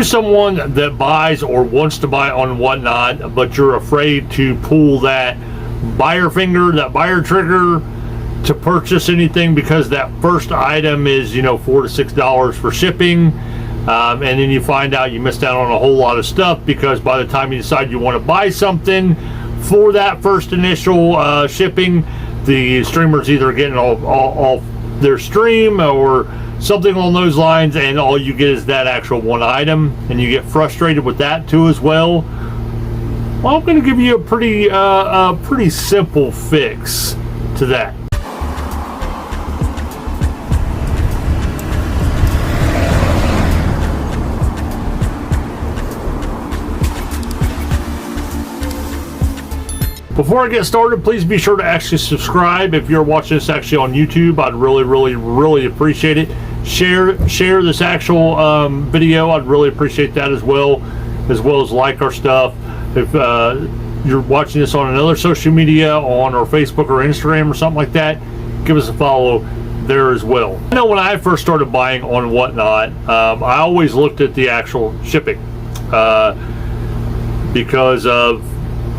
you someone that buys or wants to buy on Whatnot, but you're afraid to pull that buyer finger, that buyer trigger to purchase anything because that first item is, you know, $4 to $6 for shipping, and then you find out you missed out on a whole lot of stuff because by the time you decide you want to buy something for that first initial shipping, the streamer's either getting off their stream or something along those lines, and all you get is that actual one item, and you get frustrated with that too as well. Well, I'm going to give you a pretty simple fix to that. Before I get started, please be sure to actually subscribe. If you're watching this actually on YouTube, I'd really appreciate it. Share this actual video. I'd really appreciate that as well as like our stuff. If you're watching this on another social media, on our Facebook or Instagram or something like that, give us a follow there as well. I know when I first started buying on Whatnot, I always looked at the actual shipping because of,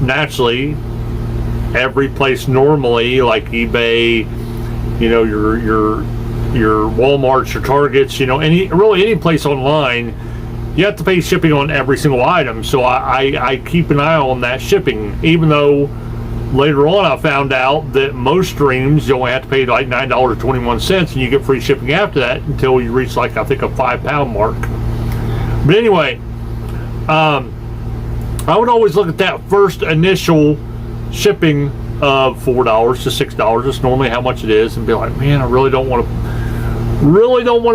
naturally, every place normally, like eBay, you know, your Walmarts, your Targets, you know, any place online, you have to pay shipping on every single item. So I keep an eye on that shipping, even though later on I found out that most streams you only have to pay like $9.21 and you get free shipping after that until you reach, like, I think a £5 mark. But anyway, I would always look at that first initial shipping of $4 to $6. That's normally how much it is, and be like, man, I really don't want to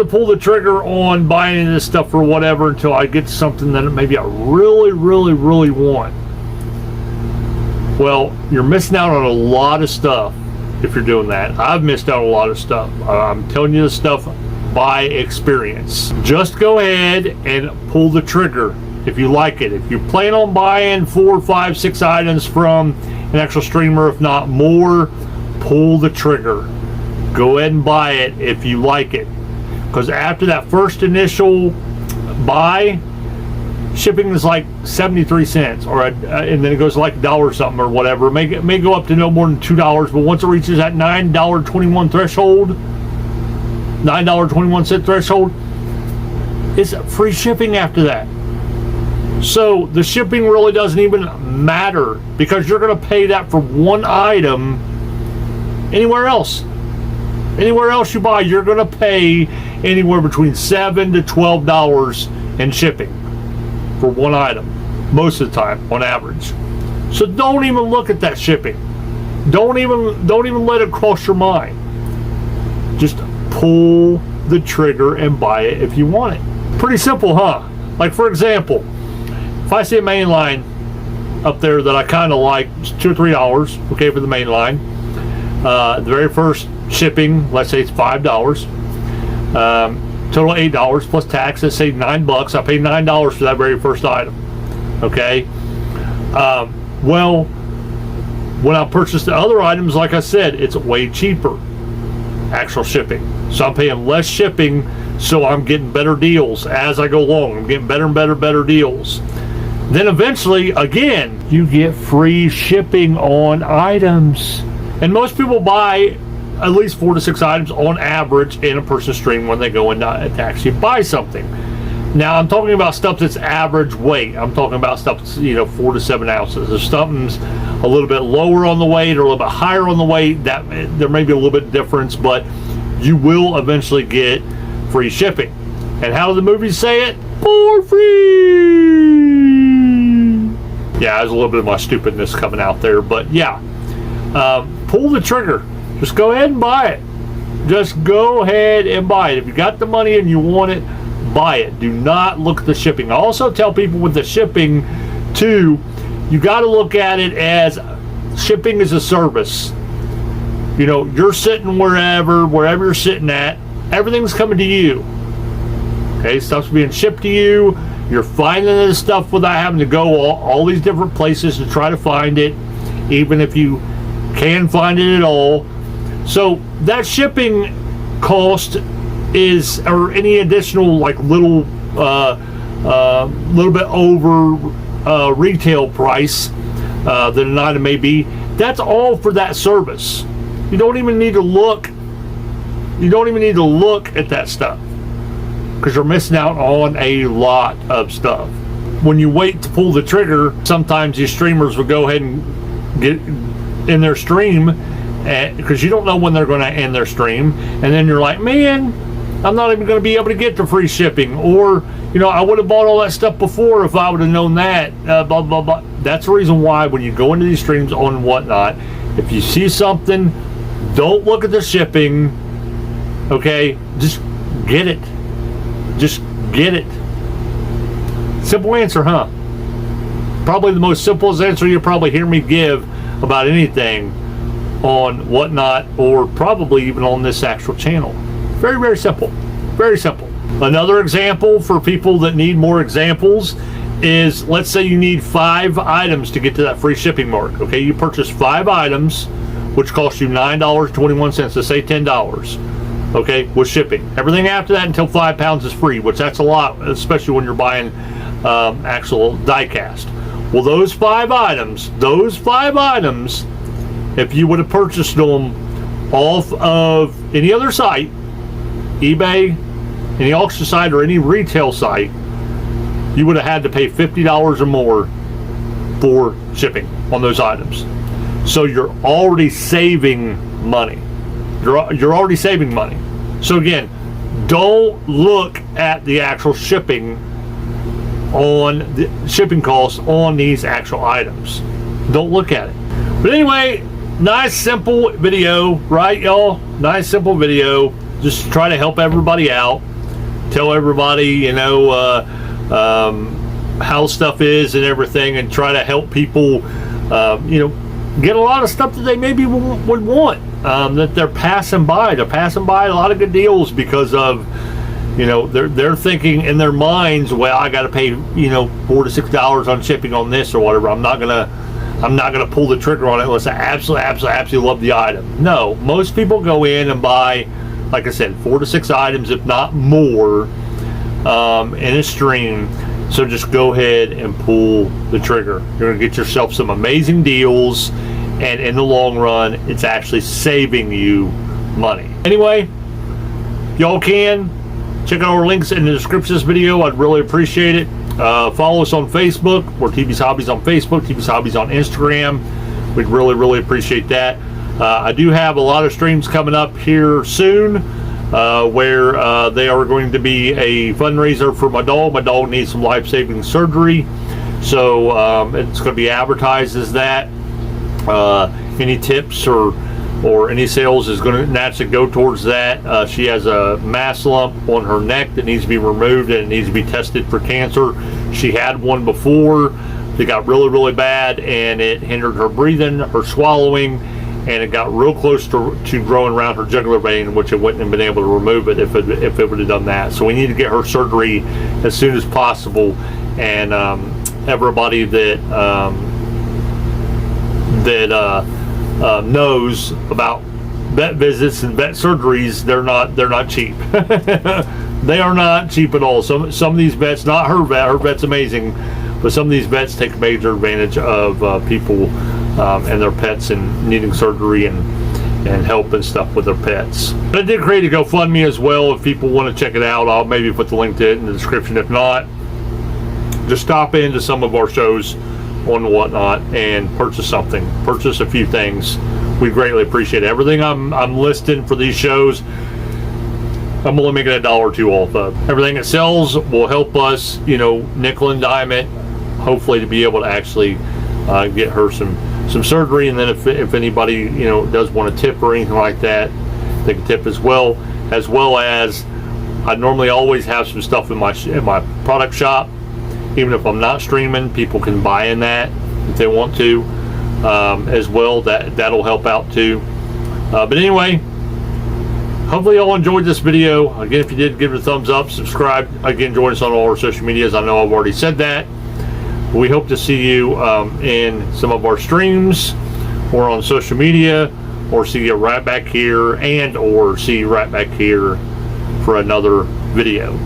pull the trigger on buying this stuff or whatever until I get something that maybe I really want. Well, you're missing out on a lot of stuff if you're doing that. I've missed out on a lot of stuff. I'm telling you this stuff by experience. Just go ahead and pull the trigger if you like it. If you plan on buying 4, 5, 6 items from an actual streamer, if not more, pull the trigger. Go ahead and buy it if you like it, because after that first initial buy, shipping is like 73 cents, or and then it goes like $1 something or whatever. It may go up to no more than $2, but once it reaches that $9.21 threshold, $9.21 threshold, it's free shipping after that. So the shipping really doesn't even matter, because you're going to pay that for one item anywhere else. Anywhere else you buy, you're going to pay anywhere between $7 to $12 in shipping for one item, most of the time on average. So don't even look at that shipping. Don't even let it cross your mind. Just pull the trigger and buy it if you want it. Pretty simple, huh? Like, for example, if I see a main line up there that I kind of like, it's $2 or $3, okay, for the main line. The very first shipping, let's say it's $5. Total $8 plus tax. Let's say $9. I paid $9 for that very first item. Okay. Well, when I purchased the other items, like I said, it's way cheaper actual shipping. So I'm paying less shipping, so I'm getting better deals as I go along. I'm getting better and better deals. Then eventually, again, you get free shipping on items. And most people buy at least 4 to 6 items on average in a person's stream when they go in to actually buy something. Now, I'm talking about stuff that's average weight. I'm talking about stuff that's, 4 to 7 ounces. If something's a little bit lower on the weight or a little bit higher on the weight, that there may be a little bit of difference, but you will eventually get free shipping. And how do the movies say it? For free! Yeah, there's a little bit of my stupidness coming out there, but yeah. Pull the trigger. Just go ahead and buy it. Just go ahead and buy it. If you got the money and you want it, buy it. Do not look at the shipping. I also tell people with the shipping too, you got to look at it as shipping is a service. You're sitting wherever you're sitting at, everything's coming to you. Okay, stuff's being shipped to you. You're finding this stuff without having to go all these different places to try to find it, even if you can find it at all. So that shipping cost is, or any additional like little little bit over retail price that an item may be. That's all for that service. You don't even need to look. You don't even need to look at that stuff, because you're missing out on a lot of stuff. When you wait to pull the trigger, sometimes these streamers will go ahead and get in their stream, because you don't know when they're going to end their stream, and then you're like, man, I'm not even going to be able to get the free shipping, or, you know, I would have bought all that stuff before if I would have known that, blah, blah, blah. That's the reason why when you go into these streams on whatnot, if you see something, don't look at the shipping, okay? Just get it. Just get it. Simple answer, huh? Probably the most simplest answer you'll probably hear me give about anything on whatnot, or probably even on this actual channel. Very, very simple. Very simple. Another example for people that need more examples is, let's say you need 5 items to get to that free shipping mark. Okay, you purchase 5 items, which cost you $9.21, let's say $10. Okay, with shipping. Everything after that until 5 pounds is free, which that's a lot, especially when you're buying actual die-cast. Well, those 5 items, if you would have purchased them off of any other site, eBay, any auction site, or any retail site, you would have had to pay $50 or more for shipping on those items. So you're already saving money. You're already saving money. So again, don't look at the actual shipping on the shipping costs on these actual items. Don't look at it. But anyway, nice simple video, right, y'all? Nice simple video. Just try to help everybody out. Tell everybody, you know, how stuff is and everything, and try to help people, you know, get a lot of stuff that they maybe would want, that they're passing by. They're passing by a lot of good deals because of, you know, they're thinking in their minds, well, I got to pay, you know, $4 to $6 on shipping on this or whatever. I'm not gonna pull the trigger on it unless I absolutely love the item. No, most people go in and buy, like I said, 4 to 6 items, if not more, in a stream. So just go ahead and pull the trigger. You're gonna get yourself some amazing deals, and in the long run, it's actually saving you money. Anyway, y'all can check out our links in the description of this video. I'd really appreciate it. Follow us on Facebook. We're Teebees Hobbies on Facebook, Teebees Hobbies on Instagram. We'd really appreciate that. I do have a lot of streams coming up here soon, where they are going to be a fundraiser for my dog. My dog needs some life-saving surgery, so it's going to be advertised as that. Any tips or any sales is going to naturally go towards that. She has a mass lump on her neck that needs to be removed, and it needs to be tested for cancer. She had one before. It got really bad, and it hindered her breathing, her swallowing, and it got real close to growing around her jugular vein, which it wouldn't have been able to remove it if it would have done that. So we need to get her surgery as soon as possible. And everybody that knows about vet visits and vet surgeries, they're not cheap. They are not cheap at all. Some of these vets, not her vet's amazing, but some of these vets take major advantage of people and their pets, and needing surgery and help and stuff with their pets. But I did create a GoFundMe as well. If people want to check it out, I'll maybe put the link to it in the description. If not, just stop into some of our shows on whatnot and purchase something. Purchase a few things. We greatly appreciate it. Everything I'm listing for these shows, I'm only making $1 or $2 off of. Everything it sells will help us, you know, nickel and dime it, hopefully to be able to actually get her some surgery. And then if anybody, you know, does want to tip or anything like that, they can tip as well as I normally always have some stuff in my product shop. Even if I'm not streaming, people can buy in that if they want to, as well. That'll help out too. But anyway, hopefully y'all enjoyed this video. Again, if you did, give it a thumbs up, subscribe. Again, join us on all our social medias. I know I've already said that. We hope to see you in some of our streams, or on social media, or see you right back here, or see you right back here for another video.